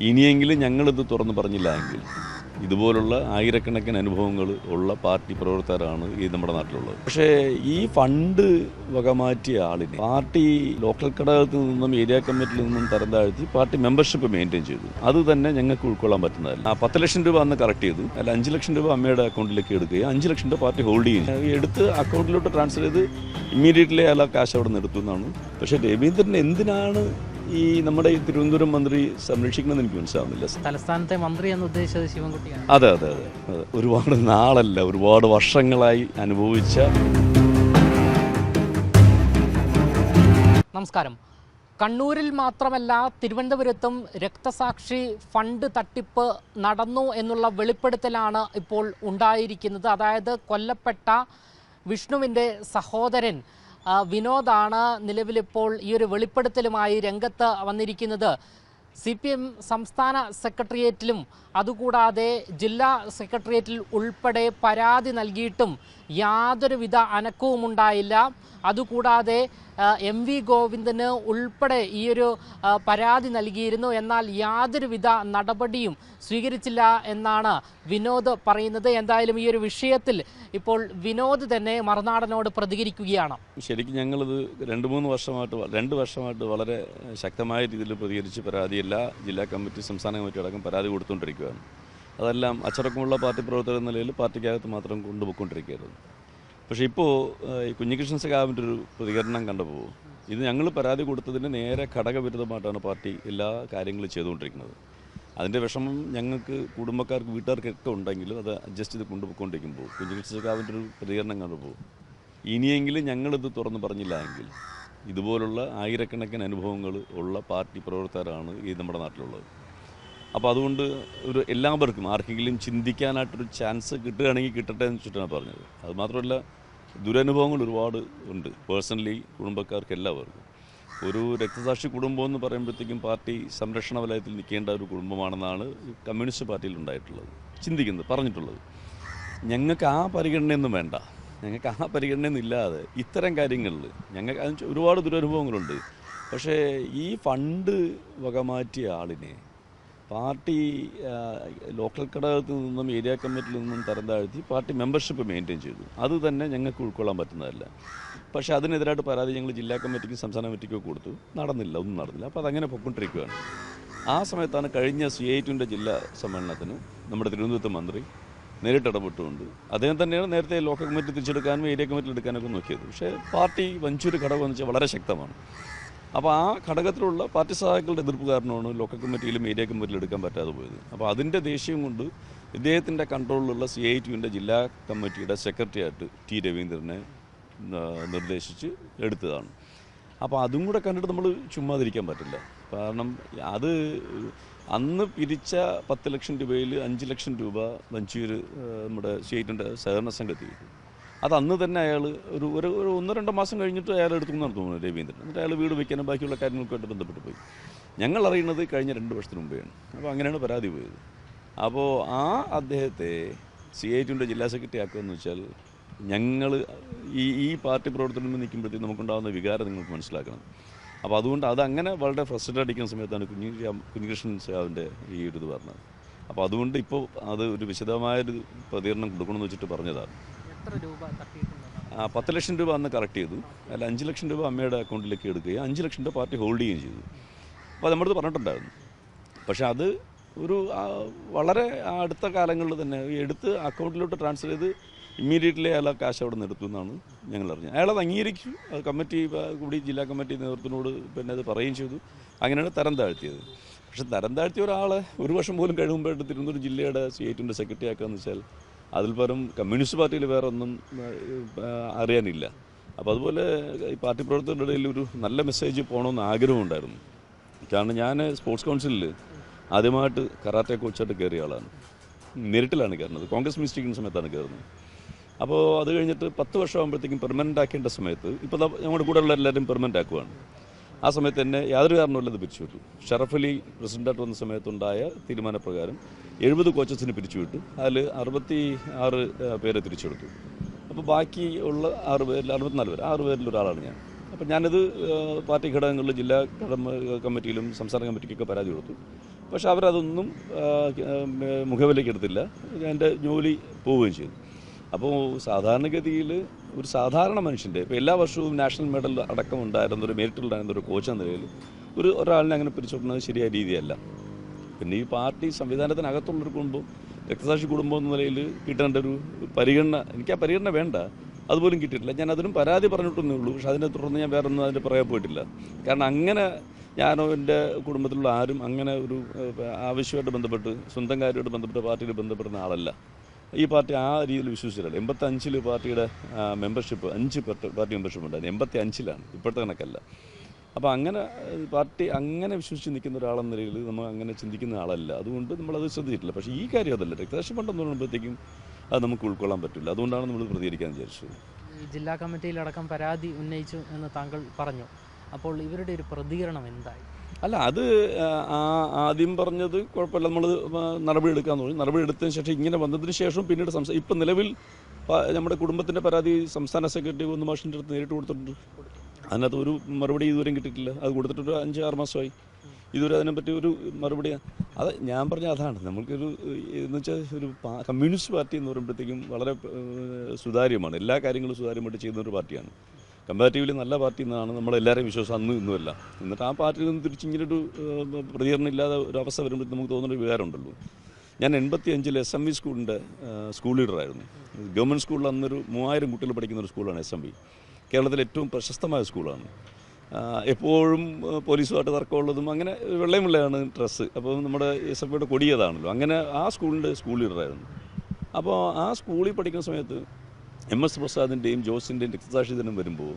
ഇനിയെങ്കിലും ഞങ്ങളിത് തുറന്നു പറഞ്ഞില്ല എങ്കിൽ ഇതുപോലുള്ള ആയിരക്കണക്കിന് അനുഭവങ്ങൾ ഉള്ള പാർട്ടി പ്രവർത്തകരാണ് ഈ നമ്മുടെ നാട്ടിലുള്ളത്. പക്ഷേ ഈ ഫണ്ട് വകമാറ്റിയ ആളിനെ പാർട്ടി ലോക്കൽ ഘടകത്തിൽ നിന്നും ഏരിയ കമ്മിറ്റിയിൽ നിന്നും തരം താഴ്ത്തി പാർട്ടി മെമ്പർഷിപ്പ് മെയിൻറ്റെയിൻ ചെയ്തു. അത് തന്നെ ഞങ്ങൾക്ക് ഉൾക്കൊള്ളാൻ പറ്റുന്നതല്ല. 10 ലക്ഷം രൂപ അന്ന് കറക്റ്റ് ചെയ്തു. അല്ല 5 ലക്ഷം രൂപ അമ്മയുടെ അക്കൗണ്ടിലേക്ക് എടുക്കുകയും 5 ലക്ഷം രൂപ പാർട്ടി ഹോൾഡ് ചെയ്യും. എടുത്ത് അക്കൗണ്ടിലോട്ട് ട്രാൻസ്ഫർ ചെയ്ത് ഇമ്മീഡിയറ്റ്ലി അയാൾ കാശ് അവിടെ നിന്ന് എടുത്തു എന്നാണ്. പക്ഷേ രവീന്ദ്രൻ എന്തിനാണ് ഈ നമ്മുടെ ഈ തിരുവനന്തപുരം മന്ത്രി സംരക്ഷിക്കണമെന്ന് എനിക്ക് മനസ്സിലാവുന്നില്ല. തലസ്ഥാനത്തെ മന്ത്രി എന്ന് ഉദ്ദേശിച്ചത് ശിവൻകുട്ടിയാണ്. അതെ അതെ അതെ അതെ ഒരുപാട് നാളല്ല, ഒരുപാട് വർഷങ്ങളായി അനുഭവിച്ച. നമസ്കാരം. കണ്ണൂരിൽ മാത്രമല്ല തിരുവനന്തപുരത്തും രക്തസാക്ഷി ഫണ്ട് തട്ടിപ്പ് നടന്നു എന്നുള്ള വെളിപ്പെടുത്തലാണ് ഇപ്പോൾ ഉണ്ടായിരിക്കുന്നത്. അതായത് കൊല്ലപ്പെട്ട വിഷ്ണുവിൻ്റെ സഹോദരൻ വിനോദാണ് നിലവിലിപ്പോൾ ഈ ഒരു വെളിപ്പെടുത്തലുമായി രംഗത്ത് വന്നിരിക്കുന്നത്. CPM സംസ്ഥാന സെക്രട്ടേറിയറ്റിലും അതുകൂടാതെ ജില്ലാ സെക്രട്ടേറിയറ്റിൽ ഉൾപ്പെടെ പരാതി നൽകിയിട്ടും യാതൊരുവിധ അനക്കവും ഉണ്ടായില്ല. അതുകൂടാതെ MV ഗോവിന്ദന് ഉൾപ്പെടെ ഈയൊരു പരാതി നൽകിയിരുന്നു. എന്നാൽ യാതൊരുവിധ നടപടിയും സ്വീകരിച്ചില്ല എന്നാണ് വിനോദ് പറയുന്നത്. എന്തായാലും ഈ ഒരു വിഷയത്തിൽ ഇപ്പോൾ വിനോദ് തന്നെ മറുനാടനോട് പ്രതികരിക്കുകയാണ്. ശരിക്കും ഞങ്ങളിത് 2 വർഷമായിട്ട് വളരെ ശക്തമായ രീതിയിൽ പ്രതികരിച്ച് പരാതി എല്ലാ ജില്ലാ കമ്മിറ്റി സംസ്ഥാന കമ്മിറ്റി അടക്കം പരാതി കൊടുത്തുകൊണ്ടിരിക്കുകയാണ്. അതെല്ലാം അച്ചടക്കമുള്ള പാർട്ടി പ്രവർത്തകർ എന്ന നിലയിൽ പാർട്ടിക്കകത്ത് മാത്രം കൊണ്ടുപോയിക്കൊണ്ടിരിക്കുകയായിരുന്നു. പക്ഷേ ഇപ്പോൾ ഈ കുഞ്ഞികൃഷ്ണൻ സഖാവിൻ്റെ ഒരു പ്രതികരണം കണ്ടപ്പോൾ ഇത് ഞങ്ങൾ പരാതി കൊടുത്തതിന് നേരെ ഘടകവിരുദ്ധമായിട്ടാണ് പാർട്ടി എല്ലാ കാര്യങ്ങളും ചെയ്തുകൊണ്ടിരിക്കുന്നത്. അതിൻ്റെ വിഷമം ഞങ്ങൾക്ക് കുടുംബക്കാർക്ക് വീട്ടുകാർക്കൊക്കെ ഉണ്ടെങ്കിലും അത് അഡ്ജസ്റ്റ് ചെയ്ത് കൊണ്ടുപോയിക്കൊണ്ടിരിക്കുമ്പോൾ കുഞ്ഞികൃഷ്ണൻ സഖാവിൻ്റെ ഒരു പ്രതികരണം കണ്ടപ്പോൾ ഇനിയെങ്കിലും ഞങ്ങളിത് തുറന്നു പറഞ്ഞില്ല എങ്കിൽ ഇതുപോലുള്ള ആയിരക്കണക്കിന് അനുഭവങ്ങൾ ഉള്ള പാർട്ടി പ്രവർത്തകരാണ് ഈ നമ്മുടെ നാട്ടിലുള്ളത്. അപ്പോൾ അതുകൊണ്ട് എല്ലാവർക്കും ആർക്കെങ്കിലും ചിന്തിക്കാനായിട്ടൊരു ചാൻസ് കിട്ടുകയാണെങ്കിൽ കിട്ടട്ടെ എന്ന് വെച്ചിട്ടാണ് പറഞ്ഞത്. അതുമാത്രമല്ല ദുരനുഭവങ്ങൾ ഒരുപാട് ഉണ്ട്. പേഴ്സണലി കുടുംബക്കാർക്ക് എല്ലാവർക്കും ഒരു രക്തസാക്ഷി കുടുംബം എന്ന് പറയുമ്പോഴത്തേക്കും പാർട്ടി സംരക്ഷണ വലയത്തിൽ നിൽക്കേണ്ട ഒരു കുടുംബമാണെന്നാണ് കമ്മ്യൂണിസ്റ്റ് പാർട്ടിയിൽ ഉണ്ടായിട്ടുള്ളത്, പറഞ്ഞിട്ടുള്ളത്. ഞങ്ങൾക്ക് ആ പരിഗണനയൊന്നും വേണ്ട. ഞങ്ങൾക്ക് ആ പരിഗണനയൊന്നും ഇല്ലാതെ ഇത്തരം കാര്യങ്ങളിൽ ഞങ്ങൾക്ക് ഒരുപാട് ദുരനുഭവങ്ങളുണ്ട്. പക്ഷേ ഈ ഫണ്ട് വകമാറ്റിയ ആളിനെ പാർട്ടി ലോക്കൽ ഘടകത്തിൽ നിന്നും ഏരിയ കമ്മിറ്റിയിൽ നിന്നും തരം താഴ്ത്തി പാർട്ടി മെമ്പർഷിപ്പ് മെയിൻറ്റെയിൻ ചെയ്തു. അത് തന്നെ ഞങ്ങൾക്ക് ഉൾക്കൊള്ളാൻ പറ്റുന്നതല്ല. പക്ഷേ അതിനെതിരായിട്ട് പരാതി ഞങ്ങൾ ജില്ലാ കമ്മിറ്റിക്കും സംസ്ഥാന കമ്മിറ്റിക്കും കൊടുത്തു. ഒന്നും നടന്നില്ല. അപ്പോൾ അതങ്ങനെ പൊയ്ക്കൊണ്ടിരിക്കുകയാണ്. ആ സമയത്താണ് കഴിഞ്ഞ CIT ജില്ലാ സമ്മേളനത്തിന് നമ്മുടെ തിരുവനന്തപുരത്ത് മന്ത്രി നേരിട്ട് ഇടപെട്ടുകൊണ്ട് അദ്ദേഹം തന്നെയാണ് നേരത്തെ ലോക്കൽ കമ്മിറ്റി തിരിച്ചെടുക്കാനും ഏരിയ കമ്മിറ്റിയിൽ എടുക്കാനൊക്കെ നോക്കിയത്. പക്ഷേ പാർട്ടി വഞ്ചൂര് ഘടകം എന്ന് വെച്ചാൽ വളരെ ശക്തമാണ്. അപ്പോൾ ആ ഘടകത്തിലുള്ള പാർട്ടി സഹാക്കളുടെ എതിർപ്പ് കാരണമാണ് ലോക്കൽ കമ്മിറ്റിയിലും ഏരിയ കമ്മിറ്റിയിലും എടുക്കാൻ പറ്റാതെ പോയത്. അപ്പോൾ അതിൻ്റെ ദേഷ്യം കൊണ്ട് ഇദ്ദേഹത്തിൻ്റെ കൺട്രോളിലുള്ള CIT ജില്ലാ കമ്മിറ്റിയുടെ സെക്രട്ടറിയായിട്ട് T. രവീന്ദ്രനെ നിർദ്ദേശിച്ച് എടുത്തതാണ്. അപ്പോൾ അതും കൂടെ കണ്ടിട്ട് നമ്മൾ ചുമ്മാതിരിക്കാൻ പറ്റില്ല. കാരണം അത് അന്ന് പിരിച്ച 10 ലക്ഷം രൂപയിൽ 5 ലക്ഷം രൂപ വഞ്ചൂർ നമ്മുടെ CIT സഹകരണ സംഘത്തിൽ അത് അന്ന് തന്നെ അയാൾ ഒരു 1-2 മാസം കഴിഞ്ഞിട്ട് അയാൾ എടുത്തു നടത്തുന്നു രവീന്ദ്രൻ. എന്നിട്ട് അയാൾ വീട് വയ്ക്കാനും ബാക്കിയുള്ള കാര്യങ്ങൾക്കായിട്ട് ബന്ധപ്പെട്ട് പോയി. ഞങ്ങൾ അറിയുന്നത് കഴിഞ്ഞ 2 വർഷത്തിന് മുമ്പെയാണ്. അപ്പോൾ അങ്ങനെയാണ് പരാതി പോയത്. അപ്പോൾ ആ അദ്ദേഹത്തെ CIT ജില്ലാ സെക്രട്ടറി ആക്കുകയെന്ന് വെച്ചാൽ ഞങ്ങൾ ഈ പാർട്ടി പ്രവർത്തനം നിൽക്കുമ്പോഴത്തേക്കും നമുക്കുണ്ടാകുന്ന വികാരം നിങ്ങൾക്ക് മനസ്സിലാക്കണം. അപ്പോൾ അതുകൊണ്ട് അതങ്ങനെ വളരെ ഫ്രസ്ട്രേറ്റ് അടിക്കുന്ന സമയത്താണ് കുഞ്ഞികൃഷ്ണൻ സഖാവിൻ്റെ ഈ ഒരു ഇത് പറഞ്ഞത്. അപ്പോൾ അതുകൊണ്ട് ഇപ്പോൾ അത് ഒരു വിശദമായൊരു പ്രതികരണം കൊടുക്കണമെന്ന് വെച്ചിട്ട് പറഞ്ഞതാണ്. 10 ലക്ഷം രൂപ അന്ന് കറക്റ്റ് ചെയ്തു. അല്ല 5 ലക്ഷം രൂപ അമ്മയുടെ അക്കൗണ്ടിലേക്ക് എടുക്കുകയും 5 ലക്ഷം രൂപ പാർട്ടി ഹോൾഡ് ചെയ്യുകയും ചെയ്തു. അപ്പോൾ നമ്മളത് പറഞ്ഞിട്ടുണ്ടായിരുന്നു. പക്ഷേ അത് ഒരു വളരെ അടുത്ത കാലങ്ങളിൽ തന്നെ എടുത്ത് അക്കൗണ്ടിലോട്ട് ട്രാൻസ്ഫർ ചെയ്ത് ഇമ്മീഡിയറ്റ്ലി അയാൾ കാശ് അവിടെ നിന്ന് എടുത്തു എന്നാണ് ഞങ്ങൾ അറിഞ്ഞത്. അയാളത് അംഗീകരിച്ചു. കമ്മിറ്റി കൂടി ജില്ലാ കമ്മിറ്റി നേതൃത്വത്തിനോട് പിന്നെ അത് പറയുകയും ചെയ്തു. അങ്ങനെയാണ് തരം താഴ്ത്തിയത്. പക്ഷെ തരം താഴ്ത്തിയ ഒരാളെ 1 വർഷം പോലും കഴിയുമ്പോഴായിട്ട് തിരുവനന്തപുരം ജില്ലയുടെ CIT സെക്രട്ടറി ആക്കുകയെന്ന് വെച്ചാൽ അതിൽ പരം കമ്മ്യൂണിസ്റ്റ് പാർട്ടിയിൽ വേറെ ഒന്നും അറിയാനില്ല. അപ്പോൾ അതുപോലെ ഈ പാർട്ടി പ്രവർത്തകരുടെ ഇടയിൽ ഒരു നല്ല മെസ്സേജ് പോകണമെന്ന് ആഗ്രഹമുണ്ടായിരുന്നു. കാരണം ഞാൻ സ്പോർട്സ് കൗൺസിലിൽ ആദ്യമായിട്ട് കറാട്ടെ കോച്ചായിട്ട് കയറിയ ആളാണ്. നേരിട്ടിലാണ് കയറുന്നത്. കോൺഗ്രസ് മിനിസ്ട്രിക്കുന്ന സമയത്താണ് കയറുന്നത്. അപ്പോൾ അത് കഴിഞ്ഞിട്ട് 10 വർഷമാകുമ്പോഴത്തേക്കും പെർമനൻ്റ് ആക്കേണ്ട സമയത്ത് ഇപ്പോൾ ഞങ്ങളുടെ കൂടെയുള്ള എല്ലാവരും പെർമനൻ്റ് ആക്കുവാണ്. ആ സമയത്ത് തന്നെ യാതൊരു കാരണമില്ലാതെ പിരിച്ചുവിട്ടു. ഷറഫ് അലി പ്രസിഡൻ്റായിട്ട് വന്ന സമയത്തുണ്ടായ തീരുമാനപ്രകാരം 70 കോച്ചസിന് പിരിച്ചുവിട്ടു. അതിൽ 66 പേരെ തിരിച്ചെടുത്തു. അപ്പോൾ ബാക്കി ഉള്ള 6 പേരിൽ 64 പേര് 6 പേരിൽ ഒരാളാണ് ഞാൻ. അപ്പോൾ ഞാനിത് പാർട്ടി ഘടകങ്ങളിൽ ജില്ലാ കമ്മിറ്റിയിലും സംസ്ഥാന കമ്മിറ്റിക്കൊക്കെ പരാതി കൊടുത്തു. പക്ഷെ അവരതൊന്നും മുഖവിലക്കെടുത്തില്ല. എൻ്റെ ജോലി പോവുകയും ചെയ്തു. അപ്പോൾ സാധാരണഗതിയിൽ ഒരു സാധാരണ മനുഷ്യൻ്റെ ഇപ്പോൾ എല്ലാ വർഷവും നാഷണൽ മെഡൽ അടക്കം ഉണ്ടായിരുന്ന ഒരു മെറിറ്റുണ്ടായിരുന്ന ഒരു കോച്ച് എന്ന നിലയിൽ ഒരാളിനെ അങ്ങനെ പിരിച്ചുവിടുന്നത് ശരിയായ രീതിയല്ല. പിന്നെ ഈ പാർട്ടി സംവിധാനത്തിനകത്തുള്ളൊരു കുടുംബം, രക്തസാക്ഷി കുടുംബം എന്ന നിലയിൽ കിട്ടേണ്ട ഒരു പരിഗണന, എനിക്ക് ആ പരിഗണന വേണ്ട, അതുപോലും കിട്ടിയിട്ടില്ല. ഞാൻ അതിനും പരാതി പറഞ്ഞിട്ടൊന്നേ ഉള്ളൂ. പക്ഷെ അതിനെ തുടർന്ന് ഞാൻ വേറൊന്നും അതിൻ്റെ പറയാൻ പോയിട്ടില്ല. കാരണം അങ്ങനെ ഞാനോ എൻ്റെ കുടുംബത്തിലുള്ള ആരും അങ്ങനെ ഒരു ആവശ്യമായിട്ട് ബന്ധപ്പെട്ട് സ്വന്തം കാര്യമായിട്ട് ബന്ധപ്പെട്ട് പാർട്ടിയിൽ ബന്ധപ്പെടുന്ന ആളല്ല. ഈ പാർട്ടി ആ രീതിയിൽ വിശ്വസിച്ചില്ല. 85 പാർട്ടിയുടെ മെമ്പർഷിപ്പ് 5 പാർട്ടി മെമ്പർഷിപ്പ് ഉണ്ടായിരുന്നു. 85 ഇപ്പോഴത്തെ കണക്കല്ല. അപ്പോൾ അങ്ങനെ പാർട്ടി അങ്ങനെ വിശ്വസിച്ച് നിൽക്കുന്ന ഒരാളെന്ന നിലയിൽ നമ്മൾ അങ്ങനെ ചിന്തിക്കുന്ന ആളല്ല. അതുകൊണ്ട് നമ്മളത് ശ്രദ്ധിച്ചിട്ടില്ല. പക്ഷേ ഈ കാര്യം അതല്ല. രക്തസാക്ഷി ഫണ്ടെന്ന് പറയുമ്പോഴത്തേക്കും അത് നമുക്ക് ഉൾക്കൊള്ളാൻ പറ്റില്ല. അതുകൊണ്ടാണ് നമ്മൾ പ്രതികരിക്കാൻ വിചാരിച്ചത്. ജില്ലാ കമ്മിറ്റിയിലടക്കം പരാതി ഉന്നയിച്ചു എന്ന് താങ്കൾ പറഞ്ഞു. അപ്പോൾ ഇവരുടെ ഒരു പ്രതികരണം എന്തായി? അല്ല, അത് ആദ്യം പറഞ്ഞത് കുഴപ്പമില്ല, നമ്മൾ നടപടി എടുക്കാമെന്ന് പറഞ്ഞു. നടപടി എടുത്തതിന് ശേഷം ഇങ്ങനെ വന്നതിന് ശേഷം പിന്നീട് ഇപ്പം നിലവിൽ നമ്മുടെ കുടുംബത്തിൻ്റെ പരാതി സംസ്ഥാന സെക്രട്ടറി കുഞ്ഞുമാഷിൻ്റെ അടുത്ത് നേരിട്ട് കൊടുത്തിട്ടുണ്ട്. അതിനകത്ത് ഒരു മറുപടി ഇതുവരെയും കിട്ടിയിട്ടില്ല. അത് കൊടുത്തിട്ടൊരു 5-6 മാസമായി. ഇതുവരെ അതിനെപ്പറ്റി ഒരു മറുപടി. അത് ഞാൻ പറഞ്ഞ അതാണ് നമുക്കൊരു എന്ന് വെച്ചാൽ ഒരു കമ്മ്യൂണിസ്റ്റ് പാർട്ടി എന്ന് പറയുമ്പോഴത്തേക്കും വളരെ സുതാര്യമാണ്. എല്ലാ കാര്യങ്ങളും സുതാര്യമായിട്ട് ചെയ്യുന്ന ഒരു പാർട്ടിയാണ്. കമ്പാരിറ്റീവ്ലി നല്ല പാർട്ടി എന്നാണ് നമ്മളെല്ലാവരെയും വിശ്വാസം അന്നും ഇന്നുമല്ല. എന്നിട്ട് ആ പാർട്ടിയിൽ നിന്ന് തിരിച്ചിങ്ങനൊരു പ്രതികരണം ഇല്ലാതെ ഒരു അവസ്ഥ വരുമ്പോൾ നമുക്ക് തോന്നുന്നൊരു വികാരമുണ്ടല്ലോ. ഞാൻ 85 SMV സ്കൂളിൻ്റെ സ്കൂൾ ലീഡറായിരുന്നു. ഗവൺമെൻറ് സ്കൂളിൽ അന്നൊരു 3000 കുട്ടികൾ പഠിക്കുന്ന ഒരു സ്കൂളാണ് SMV. കേരളത്തിലെ ഏറ്റവും പ്രശസ്തമായ സ്കൂളാണ്. എപ്പോഴും പോലീസുമായിട്ട് തർക്കമുള്ളതും അങ്ങനെ വെള്ളയാണ് ഡ്രസ്സ്. അപ്പോൾ നമ്മുടെ SMVയുടെ കൊടിയതാണല്ലോ. അങ്ങനെ ആ സ്കൂളിൻ്റെ സ്കൂൾ ലീഡറായിരുന്നു. അപ്പോൾ ആ സ്കൂളിൽ പഠിക്കുന്ന സമയത്ത് MS പ്രസാദിൻ്റെയും ജോസിൻ്റെയും രക്തസാക്ഷി ദിനം വരുമ്പോൾ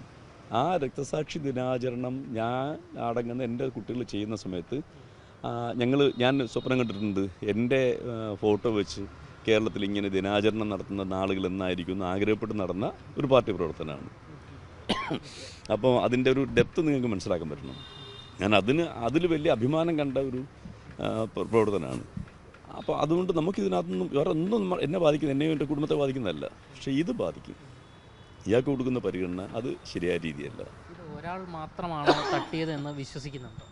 ആ രക്തസാക്ഷി ദിനാചരണം ഞാൻ അടങ്ങുന്ന എൻ്റെ കുട്ടികൾ ചെയ്യുന്ന സമയത്ത് ഞാൻ സ്വപ്നം കണ്ടിട്ടുണ്ട്. എൻ്റെ ഫോട്ടോ വെച്ച് കേരളത്തിൽ ഇങ്ങനെ ദിനാചരണം നടത്തുന്ന നാളുകൾ എന്നായിരിക്കും എന്ന് ആഗ്രഹപ്പെട്ട് നടന്ന ഒരു പാർട്ടി പ്രവർത്തനമാണ്. അപ്പോൾ അതിൻ്റെ ഒരു ഡെപ്ത് നിങ്ങൾക്ക് മനസ്സിലാക്കാൻ പറ്റണം. ഞാൻ അതിൽ വലിയ അഭിമാനം കണ്ട ഒരു പ്രവർത്തനമാണ്. അപ്പോൾ അതുകൊണ്ട് നമുക്കിതിനകത്തൊന്നും വേറെ ഒന്നും എന്നെ ബാധിക്കുന്നത്, എന്നെയും എൻ്റെ കുടുംബത്തെ ബാധിക്കുന്നതല്ല. പക്ഷേ ഇത് ബാധിക്കും. ഇയാൾക്ക് കൊടുക്കുന്ന പരിഗണന അത് ശരിയായ രീതിയല്ല. ഒരാൾ മാത്രമാണ് തട്ടിയത് എന്ന് വിശ്വസിക്കുന്നുണ്ടോ?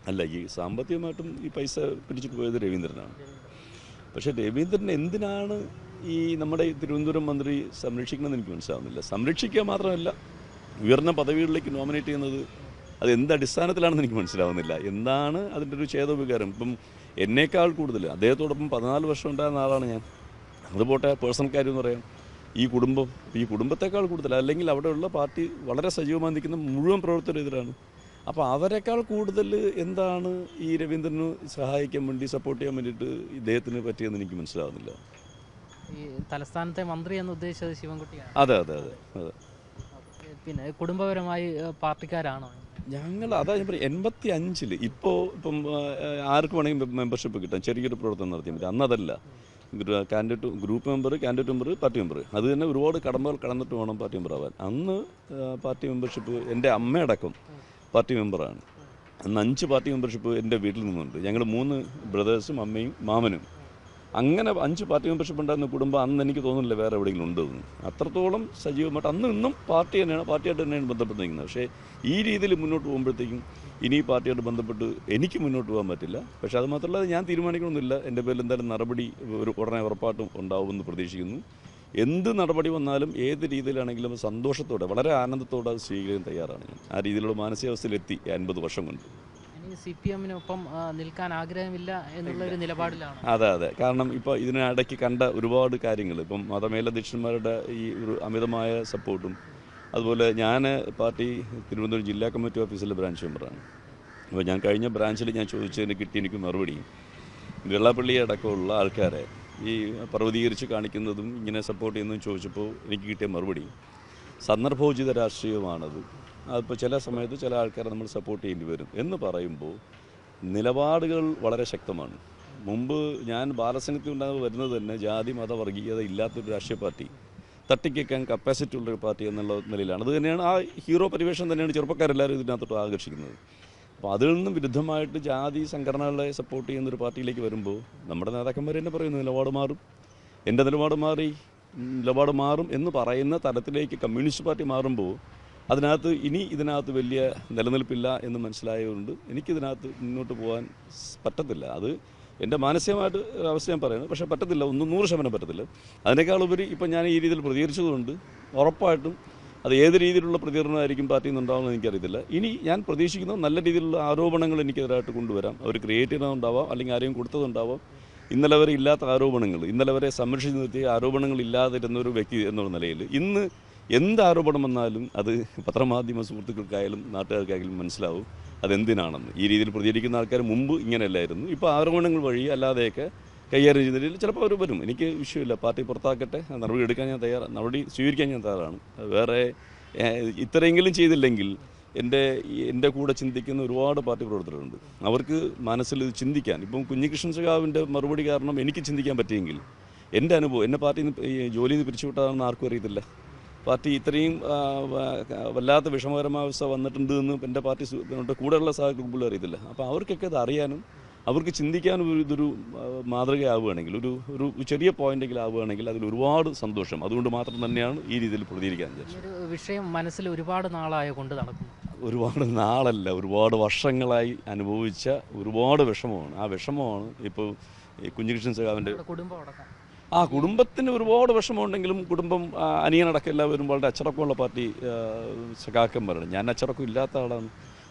അല്ല, ഈ സാമ്പത്തികമായിട്ടും ഈ പൈസ പിടിച്ചിട്ട് പോയത് രവീന്ദ്രനാണ്. പക്ഷേ രവീന്ദ്രൻ എന്തിനാണ് ഈ നമ്മുടെ തിരുവനന്തപുരം മന്ത്രി സംരക്ഷിക്കണമെന്ന് എനിക്ക് മനസ്സിലാവുന്നില്ല. സംരക്ഷിക്കുക മാത്രമല്ല, ഉയർന്ന പദവികളിലേക്ക് നോമിനേറ്റ് ചെയ്യുന്നത് അത് എന്ത് അടിസ്ഥാനത്തിലാണെന്ന് എനിക്ക് മനസ്സിലാവുന്നില്ല. എന്താണ് അതിൻ്റെ ഒരു ചേതോവികാരം? ഇപ്പം എന്നേക്കാൾ കൂടുതൽ അദ്ദേഹത്തോടൊപ്പം 14 വർഷം ഉണ്ടായിരുന്ന ആളാണ് ഞാൻ. അതുപോട്ടെ, പേഴ്സണൽ കാര്യം എന്ന് പറയാം. ഈ കുടുംബത്തെക്കാൾ കൂടുതൽ, അല്ലെങ്കിൽ അവിടെയുള്ള പാർട്ടി വളരെ സജീവമായി നിൽക്കുന്ന മുഴുവൻ പ്രവർത്തകരെതിരാണ്. അപ്പോൾ അവരെക്കാൾ കൂടുതൽ എന്താണ് ഈ രവീന്ദ്രന് സഹായിക്കാൻ വേണ്ടി, സപ്പോർട്ട് ചെയ്യാൻ വേണ്ടിയിട്ട് ഇദ്ദേഹത്തിന് പറ്റിയെന്ന് എനിക്ക് മനസ്സിലാവുന്നില്ല. ഈ തലസ്ഥാനത്തെ മന്ത്രി എന്ന് ഉദ്ദേശിച്ചത് ശിവൻകുട്ടിയാണ്. അതെ. പിന്നെ കുടുംബപരമായി പാർട്ടിക്കാരാണോ ഞങ്ങൾ? അതാ ഞാൻ പറയും, 85 ഇപ്പം ആർക്ക് വേണമെങ്കിൽ മെമ്പർഷിപ്പ് കിട്ടാം, ചെറിയൊരു പ്രവർത്തനം നടത്തിയാൽ മതി. അന്നതല്ല. Group member, candidate member, party member, അത് തന്നെ ഒരുപാട് കടമ്പകൾ കടന്നിട്ട് വേണം പാർട്ടി മെമ്പർ ആവാൻ. അന്ന് പാർട്ടി മെമ്പർഷിപ്പ് എൻ്റെ അമ്മയടക്കം പാർട്ടി മെമ്പറാണ്. അന്ന് 5 പാർട്ടി മെമ്പർഷിപ്പ് എൻ്റെ വീട്ടിൽ നിന്നുണ്ട്. ഞങ്ങൾ 3 ബ്രദേഴ്സും അമ്മയും മാമനും. അങ്ങനെ 5 പാർട്ടി മെമ്പർഷിപ്പ് ഉണ്ടായിരുന്ന കുടുംബം അന്ന് എനിക്ക് തോന്നുന്നില്ല വേറെ എവിടെയെങ്കിലും ഉണ്ടെന്ന്. അത്രത്തോളം സജീവമായിട്ട് അന്ന് ഇന്നും പാർട്ടിയായിട്ട് തന്നെയാണ് ബന്ധപ്പെട്ട് നിൽക്കുന്നത്. പക്ഷേ ഈ രീതിയിൽ മുന്നോട്ട് പോകുമ്പോഴത്തേക്കും ഇനി പാർട്ടിയായിട്ട് ബന്ധപ്പെട്ട് എനിക്ക് മുന്നോട്ട് പോകാൻ പറ്റില്ല. പക്ഷേ അത് മാത്രമല്ല, ഞാൻ തീരുമാനിക്കണമെന്നില്ല. എൻ്റെ പേരിൽ എന്തായാലും നടപടി ഉടനെ ഉറപ്പായിട്ടും ഉണ്ടാവുമെന്ന് പ്രതീക്ഷിക്കുന്നു. എന്ത് നടപടി വന്നാലും ഏത് രീതിയിലാണെങ്കിലും സന്തോഷത്തോടെ, വളരെ ആനന്ദത്തോടെ അത് സ്വീകരിക്കാൻ തയ്യാറാണ് ഞാൻ. ആ രീതിയിലുള്ള മാനസികാവസ്ഥയിലെത്തി 50 വർഷം കൊണ്ട്. CPM-നൊപ്പം നിൽക്കാൻ ആഗ്രഹമില്ല എന്നുള്ളൊരു നിലപാടിലാണ്. അതെ. കാരണം ഇപ്പോൾ ഇതിനിടയ്ക്ക് കണ്ട ഒരുപാട് കാര്യങ്ങൾ, ഇപ്പം മതമേലധ്യക്ഷന്മാരുടെ ഈ ഒരു അമിതമായ സപ്പോർട്ടും, അതുപോലെ ഞാൻ പാർട്ടി തിരുവനന്തപുരം ജില്ലാ കമ്മിറ്റി ഓഫീസിലെ ബ്രാഞ്ച് മെമ്പറാണ്. അപ്പോൾ ഞാൻ കഴിഞ്ഞ ബ്രാഞ്ചിൽ ഞാൻ ചോദിച്ചതിന് കിട്ടി എനിക്ക് മറുപടി, വെള്ളാപ്പള്ളി അടക്കമുള്ള ആൾക്കാരെ ഈ പർവ്വതീകരിച്ച് കാണിക്കുന്നതും ഇങ്ങനെ സപ്പോർട്ട് ചെയ്യുന്നതും ചോദിച്ചപ്പോൾ എനിക്ക് കിട്ടിയ മറുപടി, സന്ദർഭോചിത രാഷ്ട്രീയമാണത്. അതിപ്പോൾ ചില സമയത്ത് ചില ആൾക്കാരെ നമ്മൾ സപ്പോർട്ട് ചെയ്യേണ്ടി വരും എന്ന് പറയുമ്പോൾ നിലപാടുകൾ വളരെ ശക്തമാണ്. മുമ്പ് ഞാൻ ബാലസംഘത്തിൽ വരുന്നത് തന്നെ ജാതി മത വർഗീയത ഇല്ലാത്തൊരു രാഷ്ട്രീയ പാർട്ടി, തട്ടിക്കേക്കാൻ കപ്പാസിറ്റി ഉള്ളൊരു പാർട്ടി എന്നുള്ള നിലയിലാണ്. അത് തന്നെയാണ് ആ ഹീറോ പരിവേഷം തന്നെയാണ് ചെറുപ്പക്കാരെല്ലാവരും ഇതിനകത്തോട്ട് ആകർഷിക്കുന്നത്. അപ്പോൾ അതിൽ നിന്നും വിരുദ്ധമായിട്ട് ജാതി സംഘടനകളെ സപ്പോർട്ട് ചെയ്യുന്നൊരു പാർട്ടിയിലേക്ക് വരുമ്പോൾ നമ്മുടെ നേതാക്കന്മാർ തന്നെ പറയുന്നു നിലപാട് മാറും, എൻ്റെ നിലപാട് മാറും എന്ന് പറയുന്ന തലത്തിലേക്ക് കമ്മ്യൂണിസ്റ്റ് പാർട്ടി മാറുമ്പോൾ അതിനകത്ത് ഇനി ഇതിനകത്ത് വലിയ നിലനിൽപ്പില്ല എന്ന് മനസ്സിലായതുകൊണ്ട് എനിക്കിതിനകത്ത് മുന്നോട്ട് പോകാൻ പറ്റത്തില്ല. അത് എൻ്റെ മാനസികമായിട്ട് അവസ്ഥ ഞാൻ പറയുന്നത്, പക്ഷേ പറ്റത്തില്ല, 100% പറ്റത്തില്ല. അതിനേക്കാളുപരി ഇപ്പം ഞാൻ ഈ രീതിയിൽ പ്രതികരിച്ചതുകൊണ്ട് ഉറപ്പായിട്ടും അത് ഏത് രീതിയിലുള്ള പ്രതികരണമായിരിക്കും പാർട്ടിയിൽ നിന്നുണ്ടാവുമെന്ന് എനിക്കറിയത്തില്ല. ഇനി ഞാൻ പ്രതീക്ഷിക്കുന്നത് നല്ല രീതിയിലുള്ള ആരോപണങ്ങൾ എനിക്കെതിരായിട്ട് കൊണ്ടുവരാം. അവർ ക്രിയേറ്റ് ചെയ്യുന്നതുണ്ടാവാം, അല്ലെങ്കിൽ ആരെയും കൊടുത്തതുണ്ടാവാം. ഇന്നലെ വരെ ഇല്ലാത്ത ആരോപണങ്ങൾ, ഇന്നലെ വരെ സംരക്ഷിച്ച് നിർത്തിയ ആരോപണങ്ങൾ ഇല്ലാതിരുന്ന ഒരു വ്യക്തി എന്നുള്ള നിലയിൽ ഇന്ന് എന്ത് ആരോപണം വന്നാലും അത് പത്രമാധ്യമ സുഹൃത്തുക്കൾക്കായാലും നാട്ടുകാർക്കായാലും മനസ്സിലാവും അതെന്തിനാണെന്ന്. ഈ രീതിയിൽ പ്രതികരിക്കുന്ന ആൾക്കാർ മുമ്പ് ഇങ്ങനെയല്ലായിരുന്നു. ഇപ്പോൾ ആരോപണങ്ങൾ വഴി അല്ലാതെയൊക്കെ കൈകാര്യം ചെയ്യുന്നതിൽ ചിലപ്പോൾ അവർ വരും. എനിക്ക് വിഷയമില്ല, പാർട്ടി പുറത്താക്കട്ടെ, നടപടി എടുക്കാൻ ഞാൻ തയ്യാറാണ്, നടപടി സ്വീകരിക്കാൻ ഞാൻ തയ്യാറാണ്. വേറെ ഇത്രയെങ്കിലും ചെയ്തില്ലെങ്കിൽ എൻ്റെ കൂടെ ചിന്തിക്കുന്ന ഒരുപാട് പാർട്ടി പ്രവർത്തകരുണ്ട്. അവർക്ക് മനസ്സിൽ ചിന്തിക്കാൻ, ഇപ്പം കുഞ്ഞികൃഷ്ണൻ സഖാവിൻ്റെ മറുപടി കാരണം എനിക്ക് ചിന്തിക്കാൻ പറ്റിയെങ്കിൽ എൻ്റെ അനുഭവം, എന്നെ പാർട്ടിയിൽ നിന്ന് ജോലിയിൽ നിന്ന് പിരിച്ചുവിട്ടതാണെന്ന് ആർക്കും അറിയത്തില്ല. പാർട്ടി ഇത്രയും വല്ലാത്ത വിഷമകരമായ അവസ്ഥ വന്നിട്ടുണ്ട് എന്ന് എൻ്റെ പാർട്ടി കൂടെയുള്ള സഹാക്കൾക്ക് പോലും അറിയത്തില്ല. അപ്പോൾ അവർക്കൊക്കെ അത് അറിയാനും അവർക്ക് ചിന്തിക്കാനും ഇതൊരു മാതൃകയാവുകയാണെങ്കിൽ, ഒരു ചെറിയ പോയിന്റെങ്കിലും ആവുകയാണെങ്കിൽ അതിൽ ഒരുപാട് സന്തോഷം. അതുകൊണ്ട് മാത്രം തന്നെയാണ് ഈ രീതിയിൽ പ്രതികരിക്കാൻ വിചാരിച്ചത്. ഒരു വിഷയം മനസ്സിൽ ഒരുപാട് നാളായ കൊണ്ട് നടക്കുന്നു. ഒരുപാട് നാളല്ല, ഒരുപാട് വർഷങ്ങളായി അനുഭവിച്ച ഒരുപാട് വിഷമമാണ്. ആ വിഷമമാണ് ഇപ്പോൾ ഈ കുഞ്ഞികൃഷ്ണൻ സഖാവിൻ്റെ കുടുംബം അടക്കം. കുടുംബത്തിന് ഒരുപാട് വിഷമമുണ്ടെങ്കിലും കുടുംബം അനിയനടക്കം എല്ലാവരും വളരെ അച്ചടക്കമുള്ള പാർട്ടി സഖാക്കന്മാരാണ്. ഞാൻ അച്ചടക്കം ഇല്ലാത്ത ആളാണ്.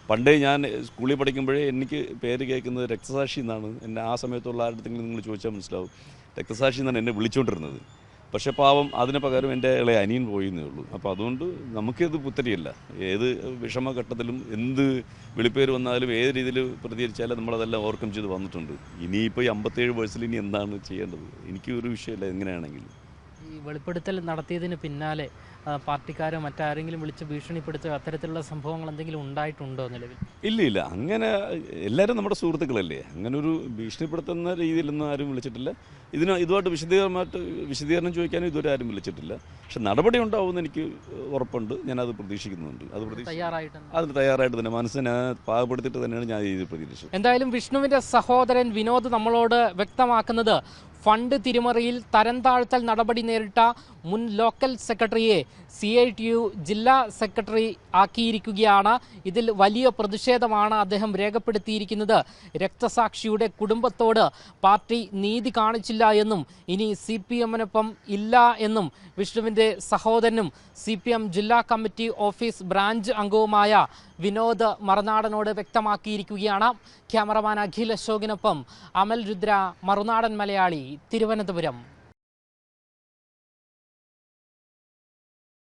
പണ്ടേ ഞാൻ സ്കൂളിൽ പഠിക്കുമ്പോഴേ എനിക്ക് പേര് കേൾക്കുന്നത് രക്തസാക്ഷി എന്നാണ്. എന്നെ ആ സമയത്തുള്ള ആരുടെങ്കിലും നിങ്ങൾ ചോദിച്ചാൽ മനസ്സിലാവും. രക്തസാക്ഷി എന്നാണ് എന്നെ വിളിച്ചുകൊണ്ടിരുന്നത്. പക്ഷേ പാവം അതിന് പകരം എൻ്റെ ഇളയ അനിയൻ പോയെന്നേ ഉള്ളൂ. അപ്പോൾ അതുകൊണ്ട് നമുക്കിത് പുത്തരിയല്ല. ഏത് വിഷമഘട്ടത്തിലും എന്ത് വിളിപ്പേര് വന്നാലും ഏത് രീതിയിൽ പ്രതികരിച്ചാലും നമ്മളതെല്ലാം ഓവർകം ചെയ്ത് വന്നിട്ടുണ്ട്. ഇനിയിപ്പോൾ ഈ 57 വയസ്സിൽ ഇനി എന്താണ് ചെയ്യേണ്ടത്? എനിക്ക് ഒരു വിഷയമില്ല എങ്ങനെയാണെങ്കിലും. ഈ വെളിപ്പെടുത്തൽ നടത്തിയതിന് പിന്നാലെ പാർട്ടിക്കാരോ മറ്റാരെങ്കിലും വിളിച്ച് ഭീഷണിപ്പെടുത്തുക അത്തരത്തിലുള്ള സംഭവങ്ങൾ എന്തെങ്കിലും ഉണ്ടായിട്ടുണ്ടോ നിലവിൽ? ഇല്ല, അങ്ങനെ എല്ലാവരും നമ്മുടെ സുഹൃത്തുക്കളല്ലേ. അങ്ങനെ ഒരു ഭീഷണിപ്പെടുത്തുന്ന രീതിയിലൊന്നും ആരും വിളിച്ചിട്ടില്ല. ഇതുമായിട്ട് വിശദീകരണം ചോദിക്കാനും ഇതുവരെ ആരും വിളിച്ചിട്ടില്ല. പക്ഷെ നടപടി ഉണ്ടാവുമെന്ന് എനിക്ക് ഉറപ്പുണ്ട്. ഞാനത് പ്രതീക്ഷിക്കുന്നുണ്ട്. അതിന് തയ്യാറായിട്ട് തന്നെ മനസ്സിനെ പാകപ്പെടുത്തിയിട്ട് തന്നെയാണ് ഞാൻ ഇത് പ്രതീക്ഷിച്ചത്. എന്തായാലും വിഷ്ണുവിൻ്റെ സഹോദരൻ വിനോദ് നമ്മളോട് വ്യക്തമാക്കുന്നത് ഫണ്ട് തിരിമറിയിൽ തരംതാഴ്ത്തൽ നടപടി നേരിട്ട മുൻ ലോക്കൽ സെക്രട്ടറിയെ CITU ജില്ലാ സെക്രട്ടറി ആക്കിയിരിക്കുകയാണ്. ഇതിൽ വലിയ പ്രതിഷേധമാണ് അദ്ദേഹം രേഖപ്പെടുത്തിയിരിക്കുന്നത്. രക്തസാക്ഷിയുടെ കുടുംബത്തോട് പാർട്ടി നീതി കാണിച്ചില്ല എന്നും ഇനി CPM-നൊപ്പം ഇല്ല എന്നും വിഷ്ണുവിൻ്റെ സഹോദരനും CPM ജില്ലാ കമ്മിറ്റി ഓഫീസ് ബ്രാഞ്ച് അംഗവുമായ വിനോദ് മറുനാടനോട് വ്യക്തമാക്കിയിരിക്കുകയാണ്. ക്യാമറമാൻ അഖിൽ അശോകിനൊപ്പം അമൽ രുദ്ര, മറുനാടൻ മലയാളി, തിരുവനന്തപുരം.